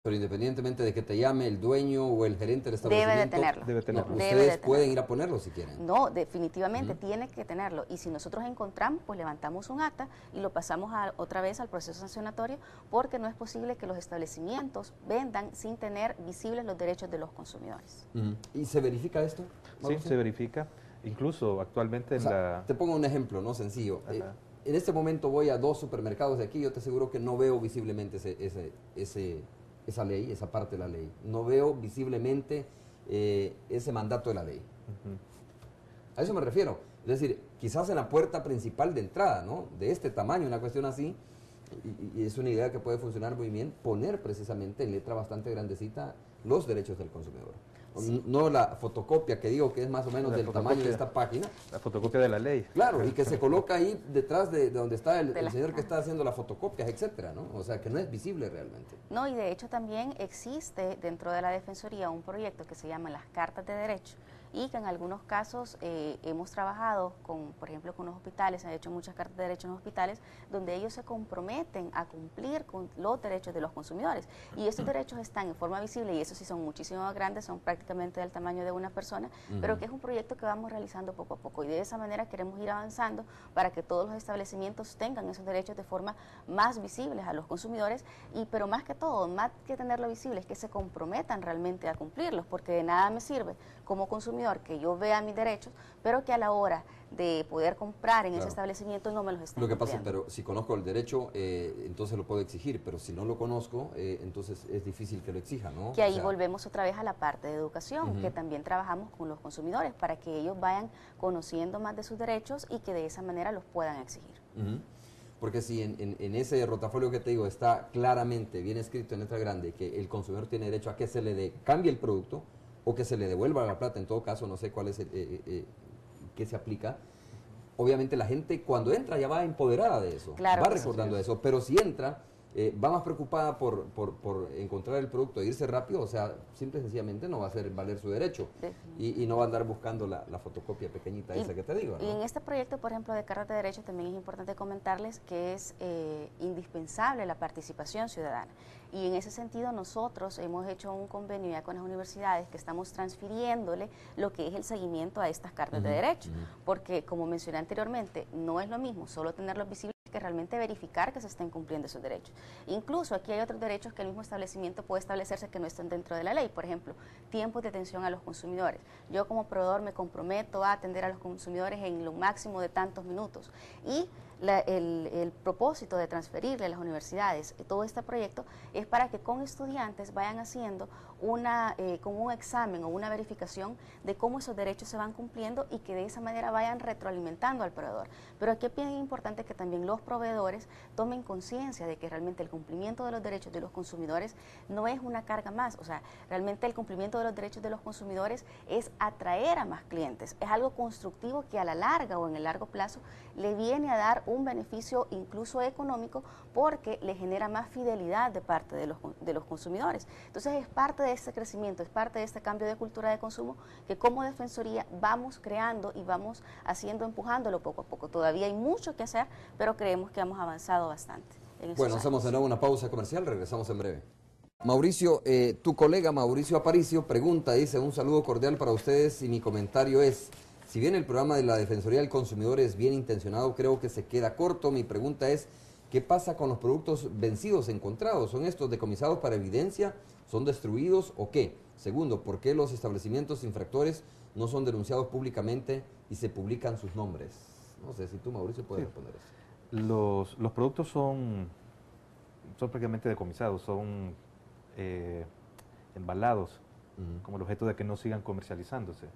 Pero independientemente de que te llame el dueño o el gerente del establecimiento, Debe tenerlo. no, ustedes pueden ir a ponerlo si quieren. No, definitivamente tiene que tenerlo. Y si nosotros encontramos, pues levantamos un acta y lo pasamos otra vez al proceso sancionatorio, porque no es posible que los establecimientos vendan sin tener visibles los derechos de los consumidores. ¿Y se verifica esto, Mauricio? Sí, se verifica. Incluso actualmente Te pongo un ejemplo, ¿no? Sencillo. En este momento voy a 2 supermercados de aquí, yo te aseguro que no veo visiblemente esa ley, esa parte de la ley. No veo visiblemente ese mandato de la ley. A eso me refiero. Es decir, quizás en la puerta principal de entrada, ¿no? De este tamaño, una cuestión así, y es una idea que puede funcionar muy bien, poner precisamente en letra bastante grandecita los derechos del consumidor. Sí. No la fotocopia que digo que es más o menos del tamaño de esta página. La fotocopia de la ley. Claro, y que se coloca ahí detrás de donde está el señor que está haciendo las fotocopias, etcétera, ¿no? O sea, que no es visible realmente. No, y de hecho también existe dentro de la Defensoría un proyecto que se llama las Cartas de Derecho, y que en algunos casos hemos trabajado con, por ejemplo, con los hospitales, se han hecho muchas cartas de derecho en los hospitales, donde ellos se comprometen a cumplir con los derechos de los consumidores. Y estos derechos están en forma visible, y esos sí son muchísimo más grandes, son prácticamente del tamaño de una persona, pero que es un proyecto que vamos realizando poco a poco. Y de esa manera queremos ir avanzando para que todos los establecimientos tengan esos derechos de forma más visibles a los consumidores, pero más que todo, más que tenerlo visible, es que se comprometan realmente a cumplirlos, porque de nada me sirve como consumidor que yo vea mis derechos, pero que a la hora de poder comprar en ese establecimiento no me los estén cumpliendo. Lo que pasa, pero si conozco el derecho, entonces lo puedo exigir, pero si no lo conozco, entonces es difícil que lo exija, ¿no? Que ahí volvemos otra vez a la parte de educación, que también trabajamos con los consumidores para que ellos vayan conociendo más de sus derechos y que de esa manera los puedan exigir. Porque si en ese rotafolio que te digo está claramente bien escrito en letra grande que el consumidor tiene derecho a que se le cambie el producto o que se le devuelva la plata, en todo caso, no sé cuál es qué se aplica. Obviamente la gente cuando entra ya va empoderada de eso, claro, va recordando eso, pero si entra, va más preocupada por encontrar el producto e irse rápido, o sea, simple y sencillamente no va a hacer valer su derecho y no va a andar buscando la fotocopia pequeñita esa que te digo, ¿no? Y en este proyecto, por ejemplo, de Cartas de Derecho, también es importante comentarles que es indispensable la participación ciudadana. Y en ese sentido nosotros hemos hecho un convenio ya con las universidades que estamos transfiriéndole lo que es el seguimiento a estas cartas de derecho, porque como mencioné anteriormente, no es lo mismo solo tenerlos visibles que realmente verificar que se estén cumpliendo esos derechos. Incluso aquí hay otros derechos que el mismo establecimiento puede establecerse que no estén dentro de la ley. Por ejemplo, tiempos de atención a los consumidores. Yo como proveedor me comprometo a atender a los consumidores en lo máximo de tantos minutos. Y el propósito de transferirle a las universidades todo este proyecto es para que con estudiantes vayan haciendo como un examen o una verificación de cómo esos derechos se van cumpliendo y que de esa manera vayan retroalimentando al proveedor. Pero aquí es bien importante que también los proveedores tomen conciencia de que realmente el cumplimiento de los derechos de los consumidores no es una carga más, o sea, realmente el cumplimiento de los derechos de los consumidores es atraer a más clientes, es algo constructivo que a la larga o en el largo plazo le viene a dar un beneficio incluso económico porque le genera más fidelidad de parte de los consumidores. Entonces es parte de este crecimiento, es parte de este cambio de cultura de consumo que como Defensoría vamos creando y vamos haciendo, empujándolo poco a poco. Todavía hay mucho que hacer, pero creemos que hemos avanzado bastante. Bueno, hacemos de nuevo una pausa comercial, regresamos en breve. Mauricio, tu colega Mauricio Aparicio pregunta, dice, un saludo cordial para ustedes y mi comentario es, si bien el programa de la Defensoría del Consumidor es bien intencionado, creo que se queda corto. Mi pregunta es, ¿qué pasa con los productos vencidos encontrados? ¿Son estos decomisados para evidencia? ¿Son destruidos o qué? Segundo, ¿por qué los establecimientos infractores no son denunciados públicamente y se publican sus nombres? No sé si tú, Mauricio, puedes responder eso. Los productos son prácticamente decomisados, son embalados como el objeto de que no sigan comercializándose.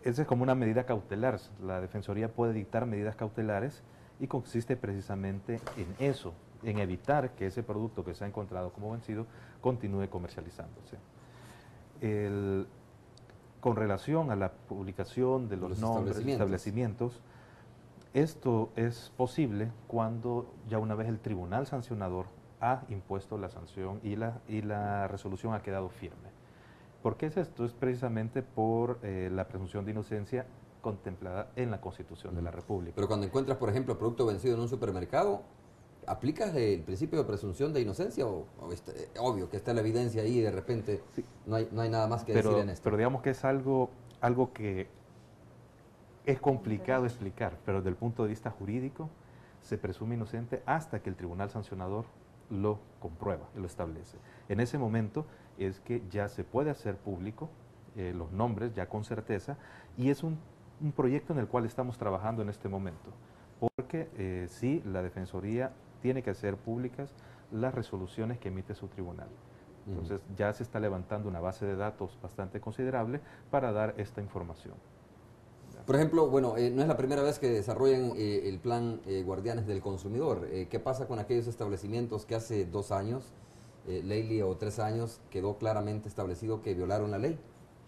Esa es como una medida cautelar. La Defensoría puede dictar medidas cautelares y consiste precisamente en eso, en evitar que ese producto que se ha encontrado como vencido continúe comercializándose. Con relación a la publicación de los nombres de establecimientos, esto es posible cuando ya una vez el tribunal sancionador ha impuesto la sanción y la resolución ha quedado firme. ¿Por qué es esto? Es precisamente por la presunción de inocencia contemplada en la Constitución de la República. Pero cuando encuentras, por ejemplo, producto vencido en un supermercado, ¿aplicas el principio de presunción de inocencia o obvio que está la evidencia ahí y de repente sí, no hay nada más que decir en esto? Pero digamos que es algo que es complicado explicar, pero desde el punto de vista jurídico se presume inocente hasta que el tribunal sancionador lo comprueba y lo establece. En ese momento es que ya se puede hacer público los nombres ya con certeza, y es un proyecto en el cual estamos trabajando en este momento, porque sí, la Defensoría tiene que hacer públicas las resoluciones que emite su tribunal. Entonces ya se está levantando una base de datos bastante considerable para dar esta información. Por ejemplo, bueno, no es la primera vez que desarrollan el plan Guardianes del Consumidor. ¿Qué pasa con aquellos establecimientos que hace 2 años, Leili, o 3 años, quedó claramente establecido que violaron la ley?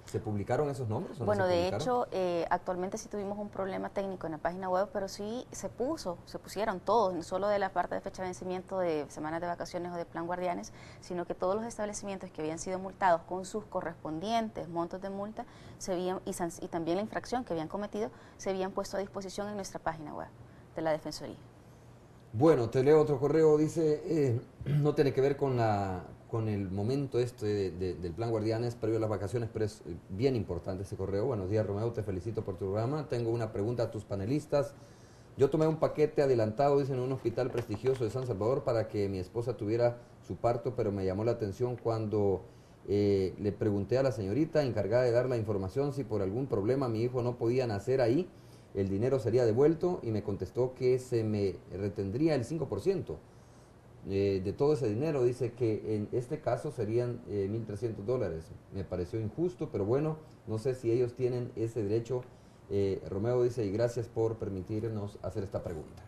¿Se publicaron esos nombres? Bueno, de hecho, actualmente sí tuvimos un problema técnico en la página web, pero sí se pusieron todos, no solo de la parte de fecha de vencimiento de semanas de vacaciones o de plan Guardianes, sino que todos los establecimientos que habían sido multados con sus correspondientes montos de multa y también la infracción que habían cometido se habían puesto a disposición en nuestra página web de la Defensoría. Bueno, te leo otro correo, dice, no tiene que ver con el momento del plan Guardianes previo a las vacaciones, pero es bien importante ese correo. Buenos días, Romeo, te felicito por tu programa. Tengo una pregunta a tus panelistas. Yo tomé un paquete adelantado, dice, en un hospital prestigioso de San Salvador para que mi esposa tuviera su parto, pero me llamó la atención cuando le pregunté a la señorita encargada de dar la información si por algún problema mi hijo no podía nacer ahí, el dinero sería devuelto, y me contestó que se me retendría el 5%. De todo ese dinero. Dice que en este caso serían $1,300. Me pareció injusto, pero bueno, no sé si ellos tienen ese derecho. Romeo dice, y gracias por permitirnos hacer esta pregunta.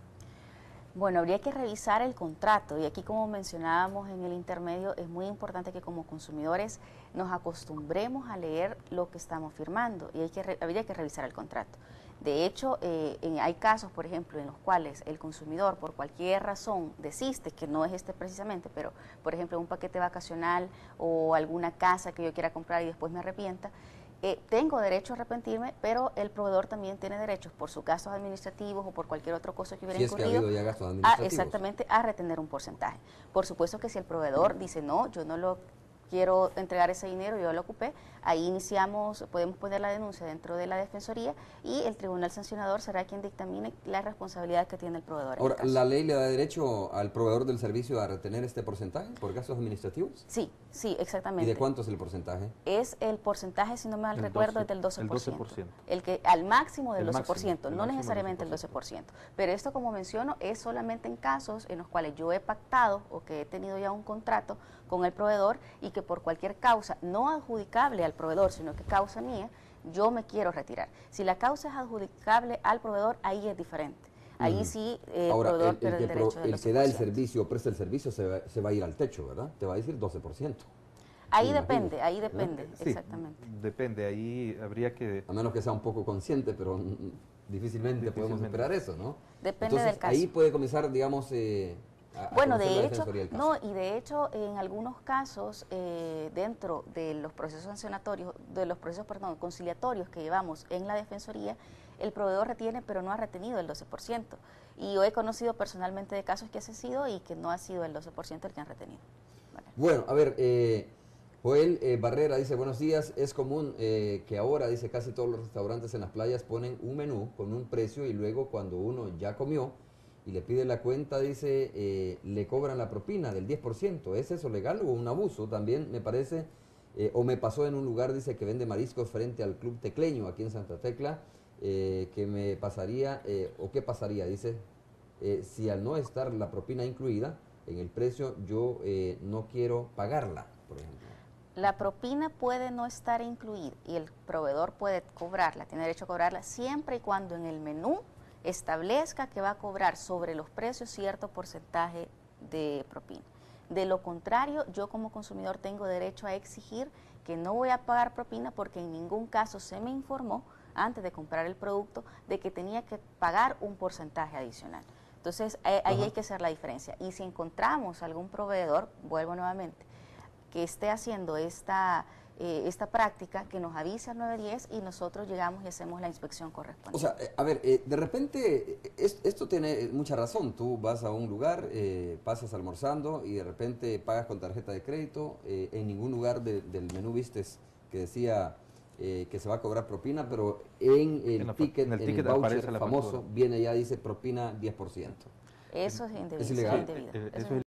Bueno, habría que revisar el contrato, y aquí, como mencionábamos en el intermedio, es muy importante que como consumidores nos acostumbremos a leer lo que estamos firmando, y habría que revisar el contrato. De hecho, hay casos, por ejemplo, en los cuales el consumidor, por cualquier razón, desiste, que no es este precisamente, pero, por ejemplo, un paquete vacacional o alguna casa que yo quiera comprar y después me arrepienta, tengo derecho a arrepentirme, pero el proveedor también tiene derechos por sus gastos administrativos o por cualquier otra cosa que hubiera incurrido. Si es que ha habido ya gastos administrativos. Exactamente, a retener un porcentaje. Por supuesto que si el proveedor dice, no, yo no lo quiero entregar ese dinero, yo lo ocupé, ahí podemos poner la denuncia dentro de la Defensoría, y el tribunal sancionador será quien dictamine la responsabilidad que tiene el proveedor. Ahora, ¿la ley le da derecho al proveedor del servicio a retener este porcentaje por gastos administrativos? Sí, sí, exactamente. ¿Y de cuánto es el porcentaje? Es el porcentaje, si no me mal recuerdo, es del 12%. El 12%. Al máximo del 12%, máximo, no necesariamente el 12%. Pero esto, como menciono, es solamente en casos en los cuales yo he pactado o que he tenido ya un contrato con el proveedor y que por cualquier causa no adjudicable al proveedor, sino que causa mía, yo me quiero retirar. Si la causa es adjudicable al proveedor, ahí es diferente. Ahí sí el proveedor pierde el derecho del 12%. El que da el servicio o presta el servicio se va a ir al techo, ¿verdad? Te va a decir 12%. Ahí depende, sí, exactamente. Depende, ahí habría que... A menos que sea un poco consciente, pero difícilmente podemos esperar eso, ¿no? Depende Entonces, del caso. Ahí puede comenzar, digamos... Bueno, de hecho, en algunos casos, dentro de los procesos sancionatorios, conciliatorios que llevamos en la Defensoría, el proveedor retiene, pero no ha retenido el 12%. Y yo he conocido personalmente de casos que ha sido y que no ha sido el 12% el que han retenido. Bueno, a ver, Joel Barrera dice, buenos días, es común que ahora, dice, casi todos los restaurantes en las playas ponen un menú con un precio, y luego cuando uno ya comió y le pide la cuenta, dice, le cobran la propina del 10%. ¿Es eso legal o un abuso? También me parece, o me pasó en un lugar, dice, que vende mariscos frente al Club Tecleño, aquí en Santa Tecla, que me pasaría, o qué pasaría, dice, si al no estar la propina incluida en el precio, yo no quiero pagarla, por ejemplo. La propina puede no estar incluida y el proveedor puede cobrarla, tiene derecho a cobrarla, siempre y cuando en el menú establezca que va a cobrar sobre los precios cierto porcentaje de propina. De lo contrario, yo como consumidor tengo derecho a exigir que no voy a pagar propina, porque en ningún caso se me informó antes de comprar el producto de que tenía que pagar un porcentaje adicional. Entonces, ahí hay que hacer la diferencia. Y si encontramos algún proveedor, vuelvo nuevamente, que esté haciendo esta esta práctica, que nos avise al 910 y nosotros llegamos y hacemos la inspección correspondiente. O sea, a ver, de repente, esto tiene mucha razón. Tú vas a un lugar, pasas almorzando y de repente pagas con tarjeta de crédito. En ningún lugar del menú vistes que decía que se va a cobrar propina, pero en el ticket, en el voucher famoso, viene ya, dice propina 10%. Eso es indebido. ¿Es ilegal? Eso es indebido. Eso es